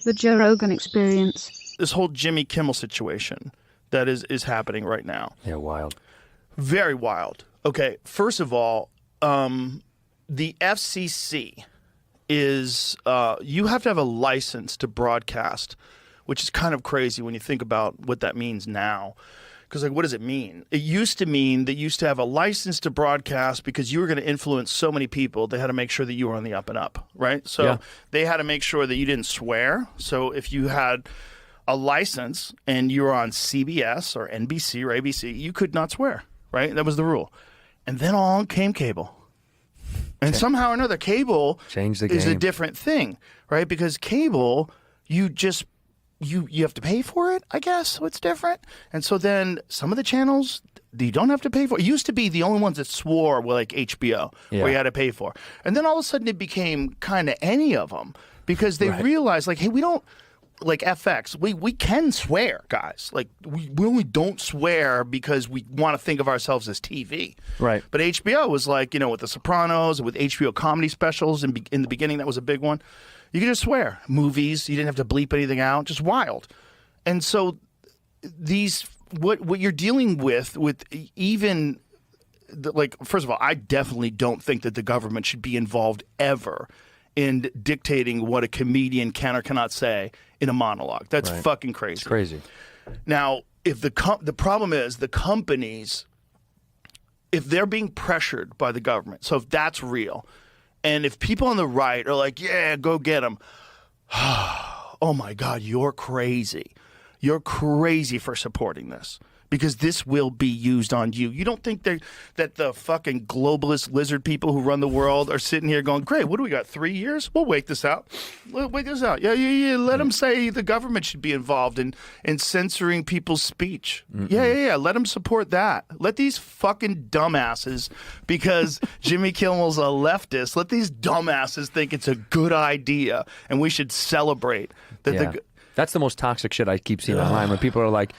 The Joe Rogan Experience. This whole Jimmy Kimmel situation that is happening right now. Yeah, wild. Very wild. Okay, first of all, the FCC is you have to have a license to broadcast, which is kind of crazy when you think about what that means now. Because, like, what does it mean? It used to mean that you used to have a license to broadcast because you were going to influence so many people. They had to make sure that you were on the up and up, right? So they had to make sure that you didn't swear. So if you had a license and you were on CBS or NBC or ABC, you could not swear, right? That was the rule. And then on came cable. And somehow or another, cable changed the game. Is a different thing, right? Because cable, you just you have to pay for it, I guess, so it's different. And so then some of the channels you don't have to pay for. It used to be the only ones that swore were like HBO, where you had to pay for. And then all of a sudden it became kind of any of them because they realized, like, hey, we don't, like FX, we can swear, guys. Like, we only don't swear because we want to think of ourselves as TV. Right. But HBO was like, you know, with The Sopranos, with HBO comedy specials, in the beginning, that was a big one. You could just swear. Movies, you didn't have to bleep anything out, just wild. And so these, what you're dealing with even, like, first of all, I definitely don't think that the government should be involved ever in dictating what a comedian can or cannot say in a monologue. That's fucking crazy. It's crazy. Now, if the problem is the companies, if they're being pressured by the government, so if that's real, and if people on the right are like, yeah, go get them, oh my God, you're crazy. You're crazy for supporting this. Because this will be used on you. You don't think that the fucking globalist lizard people who run the world are sitting here going, great, what do we got, 3 years? We'll wait this out. We'll wait this out. Yeah. Let them say the government should be involved in censoring people's speech. Yeah. Let them support that. Let these fucking dumbasses, because Jimmy Kimmel's a leftist, let these dumbasses think it's a good idea and we should celebrate. That's the most toxic shit I keep seeing online when people are like,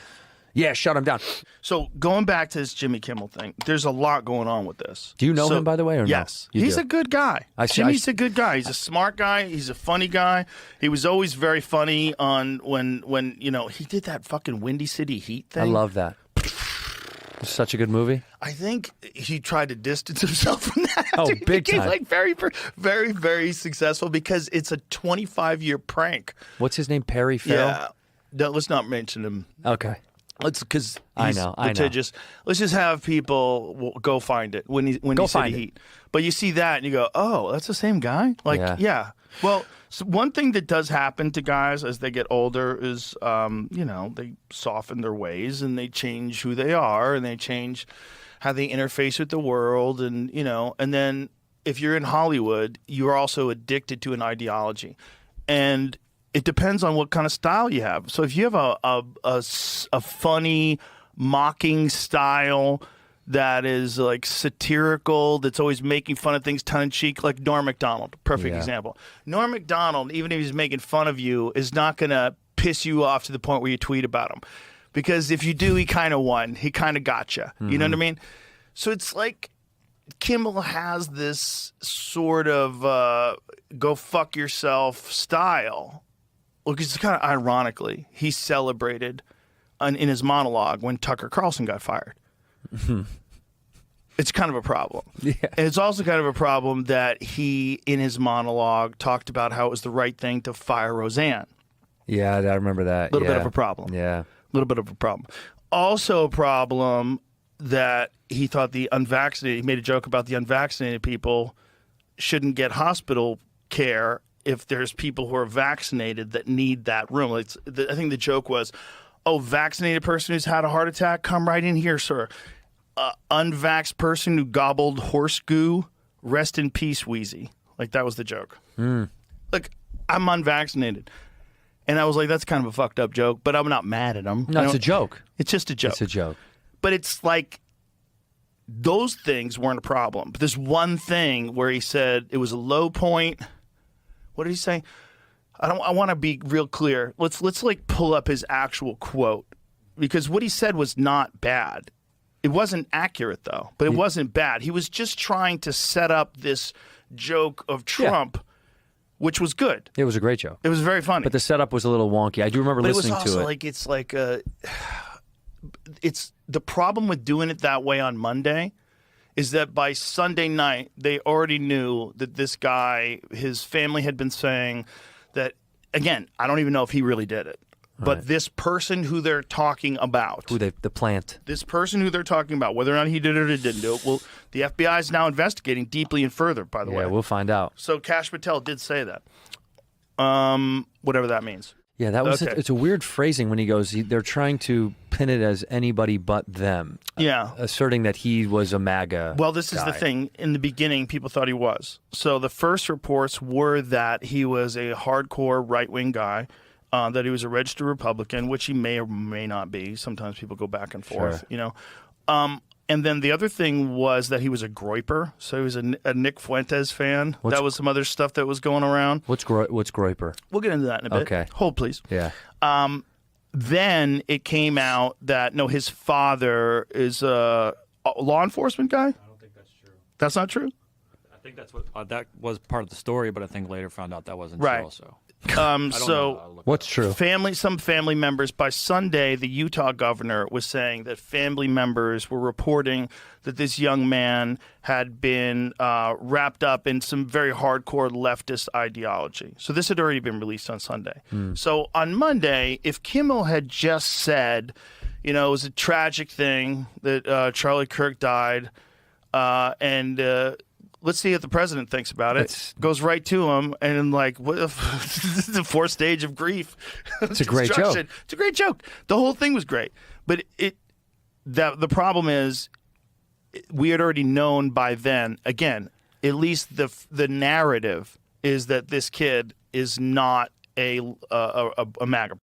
yeah, shut him down. So going back to this Jimmy Kimmel thing, there's a lot going on with this. Do you know him, by the way, or yes. no? He's a good guy. Jimmy's a good guy. He's a smart guy. He's a funny guy. He was always very funny on when you know, he did that fucking Windy City Heat thing. I love that. It's such a good movie. I think he tried to distance himself from that. Oh, big time. Like very, very, very successful because it's a 25-year prank. What's his name? Perry Farrell? Yeah. No, let's not mention him. Okay. Because I know. Let's just have people go find it when he City Heat. But you see that and you go, oh, that's the same guy. Like, yeah. Well, so one thing that does happen to guys as they get older is, you know, they soften their ways and they change who they are and they change how they interface with the world, and you know, and then if you're in Hollywood, you're also addicted to an ideology, and it depends on what kind of style you have. So if you have a funny, mocking style that is like satirical, that's always making fun of things tongue-in-cheek, like Norm Macdonald, perfect example. Norm Macdonald, even if he's making fun of you, is not going to piss you off to the point where you tweet about him. Because if you do, he kind of won. He kind of got you. You know what I mean? So it's like Kimmel has this sort of go fuck yourself style. Look, it's kind of ironically, he celebrated in his monologue when Tucker Carlson got fired. It's kind of a problem. Yeah. And it's also kind of a problem that he, in his monologue, talked about how it was the right thing to fire Roseanne. Yeah, I remember that. A little bit of a problem. Yeah. A little bit of a problem. Also a problem that he thought the unvaccinated, he made a joke about the unvaccinated people shouldn't get hospital care if there's people who are vaccinated that need that room. I think the joke was, oh, vaccinated person who's had a heart attack, come right in here, sir. Unvaxxed person who gobbled horse goo, rest in peace, Wheezy. Like, that was the joke. Like, I'm unvaccinated. And I was like, that's kind of a fucked up joke, but I'm not mad at him. No, it's a joke. It's just a joke. It's a joke. But it's like, those things weren't a problem. But there's one thing where he said it was a low point. What did he say? I want to be real clear. Let's like pull up his actual quote, because what he said was not bad. It wasn't accurate though, but it wasn't bad. He was just trying to set up this joke of Trump which was good. It was a great show. It was very funny. But the setup was a little wonky. I do remember listening to it. But it was also it's the problem with doing it that way on Monday is that by Sunday night, they already knew that this guy, his family had been saying that, again, I don't even know if he really did it. But this person who they're talking about, the plant, this person who they're talking about, whether or not he did it or didn't do it, well, the FBI is now investigating deeply and further. By the way, yeah, we'll find out. So Kash Patel did say that, whatever that means. Yeah, that was it's a weird phrasing when he goes. They're trying to pin it as anybody but them. Yeah, asserting that he was a MAGA. Well, this is the thing. In the beginning, people thought he was. So the first reports were that he was a hardcore right-wing guy. That he was a registered Republican, which he may or may not be. Sometimes people go back and forth, you know. And then the other thing was that he was a groiper. So he was a Nick Fuentes fan. That was some other stuff that was going around. What's groiper? We'll get into that in a bit. Okay. Hold, please. Yeah. Then it came out that, no, his father is a law enforcement guy? I don't think that's true. That's not true? I think that's what that was part of the story, but I think later found out that wasn't right. true also. So what's true? Some family members, by Sunday, the Utah governor was saying that family members were reporting that this young man had been wrapped up in some very hardcore leftist ideology. So this had already been released on Sunday. So on Monday, if Kimmel had just said, you know, it was a tragic thing that Charlie Kirk died, and let's see what the president thinks about it. Goes right to him, and like, what if the fourth stage of grief? It's a great joke. It's a great joke. The whole thing was great, but the problem is, we had already known by then. Again, at least the narrative is that this kid is not a MAGA